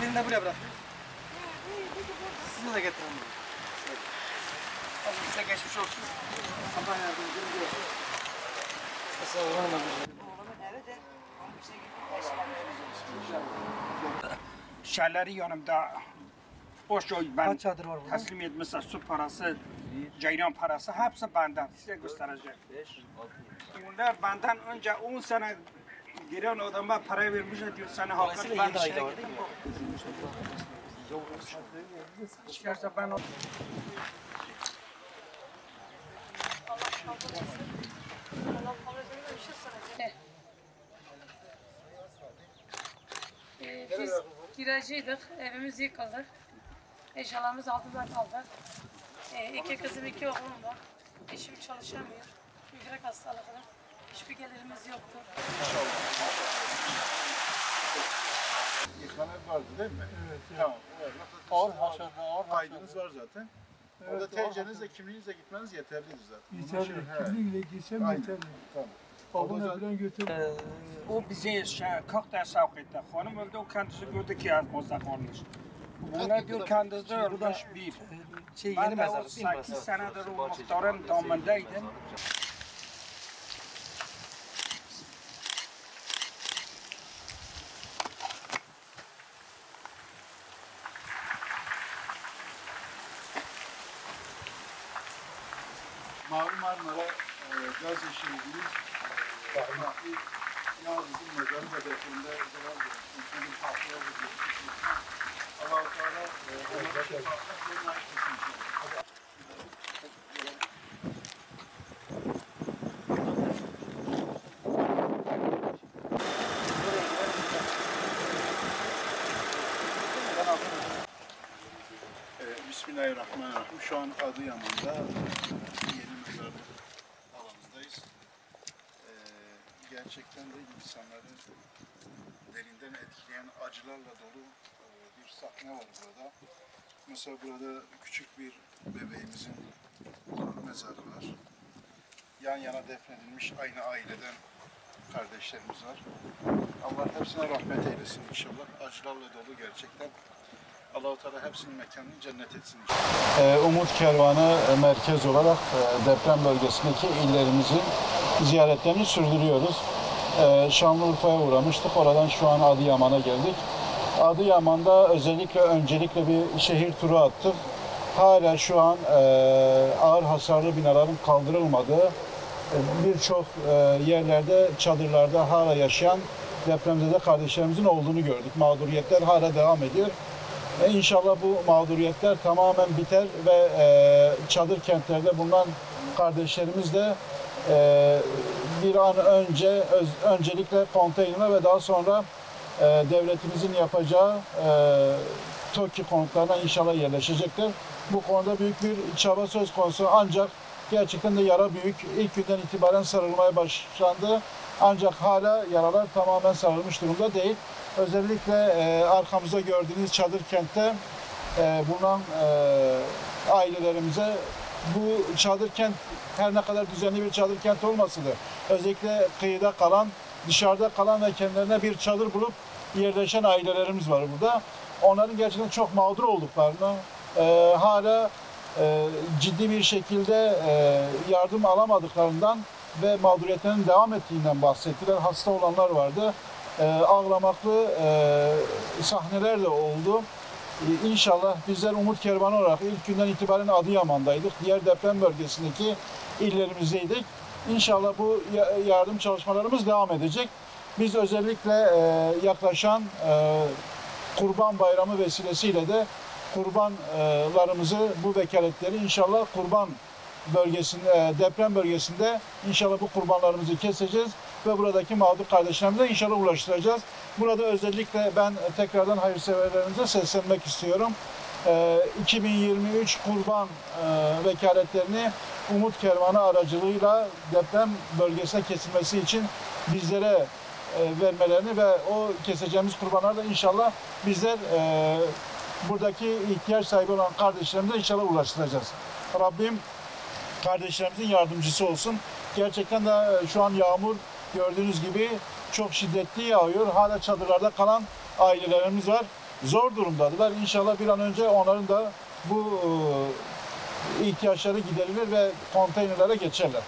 Gelin de buraya bırakıyoruz. Sizi de getirin. Size geçmiş olsun. Allah yardımcı olsun. Sağ olun. Şerleri yanımda. Boş oy ben Kaç çadır var burada? teslim etmezse su parası, ceyran parası hepsi benden. Size göstereceğim. Bunlar benden önce 10 sene giren adama para vermişler diyor sana hakkı ben bir şeyle gittim. Çıkarsa ben o... Biz kiracıydık, evimiz yıkıldı. Eşyalarımız altında kaldı. 2 kızım, 2 oğlum var. Eşim çalışamıyor. Böbrek hastalığı. Hiçbir gelirimiz yoktu. İhranet vardı değil mi? Evet. Tamam. Ağır hasarlı, ağır Kaydınız var zaten. Orada TC'nizle, kimliğinizle gitmeniz yeterlidir zaten. Yeterli. Kimliğiyle gitsem yeterli. Tamam. Babana falan götür. O bize kalktı sevk etti. Hanım öldü, o kendisi gördü ki yazmazda kalmış. Bunlar diyor kendisi ölmüş bir. Yeni Ben de o mezarlık değil mi? 8 senedir o muhtarın damındaydım. Mavi Marmara gaz işletimiz rahmetli Yavuz'un mezarı hedefinde zarar vermiştir. Çünkü farklı olacak. Allah-u Teala onlara şefaatler ve naş etsin. Bismillahirrahmanirrahim. Şu an Adıyaman'da yeni mezarlık alanındayız. Gerçekten de insanları derinden etkileyen acılarla dolu bir sahne var burada. Mesela burada küçük bir bebeğimizin mezarı var. Yan yana defnedilmiş aynı aileden kardeşlerimiz var. Allah hepsine rahmet eylesin inşallah. Acılarla dolu gerçekten. Allah-u Teala hepsinin mekanını cennet etsin. Umut Kervanı merkez olarak deprem bölgesindeki illerimizin ziyaretlerini sürdürüyoruz. Şanlıurfa'ya uğramıştık. Oradan şu an Adıyaman'a geldik. Adıyaman'da öncelikle bir şehir turu attık. Hala şu an ağır hasarlı binaların kaldırılmadığı, birçok yerlerde, çadırlarda hala yaşayan depremzede kardeşlerimizin olduğunu gördük. Mağduriyetler hala devam ediyor. İnşallah bu mağduriyetler tamamen biter ve çadır kentlerde bulunan kardeşlerimiz de bir an önce öncelikle konteyner ve daha sonra devletimizin yapacağı TOKİ konutlarına inşallah yerleşecektir. Bu konuda büyük bir çaba söz konusu ancak gerçekten de yara büyük. İlk günden itibaren sarılmaya başlandı. Ancak hala yaralar tamamen sarılmış durumda değil. Özellikle arkamızda gördüğünüz çadır kentte bulunan ailelerimize bu çadır kent her ne kadar düzenli bir çadır kent olmasa da özellikle kıyıda kalan, dışarıda kalan ve kendilerine bir çadır bulup yerleşen ailelerimiz var burada. Onların gerçekten çok mağdur olduklarını, hala ciddi bir şekilde yardım alamadıklarından ve mağduriyetlerinin devam ettiğinden bahsettiler. Hasta olanlar vardı. Ağlamaklı sahneler de oldu. İnşallah bizler Umut Kervanı olarak ilk günden itibaren Adıyaman'daydık. Diğer deprem bölgesindeki illerimizdeydik. İnşallah bu yardım çalışmalarımız devam edecek. Biz özellikle yaklaşan Kurban Bayramı vesilesiyle de kurbanlarımızı, bu vekaletleri inşallah kurban bölgesinde, deprem bölgesinde inşallah bu kurbanlarımızı keseceğiz ve buradaki mağdur kardeşlerimize inşallah ulaştıracağız. Burada özellikle ben tekrardan hayırseverlerimize seslenmek istiyorum. 2023 kurban vekaletlerini Umut Kervanı aracılığıyla deprem bölgesine kesilmesi için bizlere vermelerini ve o keseceğimiz kurbanlarla inşallah bizler buradaki ihtiyaç sahibi olan kardeşlerimize inşallah ulaştıracağız. Rabbim kardeşlerimizin yardımcısı olsun. Gerçekten de şu an yağmur gördüğünüz gibi çok şiddetli yağıyor. Hala çadırlarda kalan ailelerimiz var. zor durumdadılar. İnşallah bir an önce onların da bu ihtiyaçları giderilir ve konteynerlere geçerler.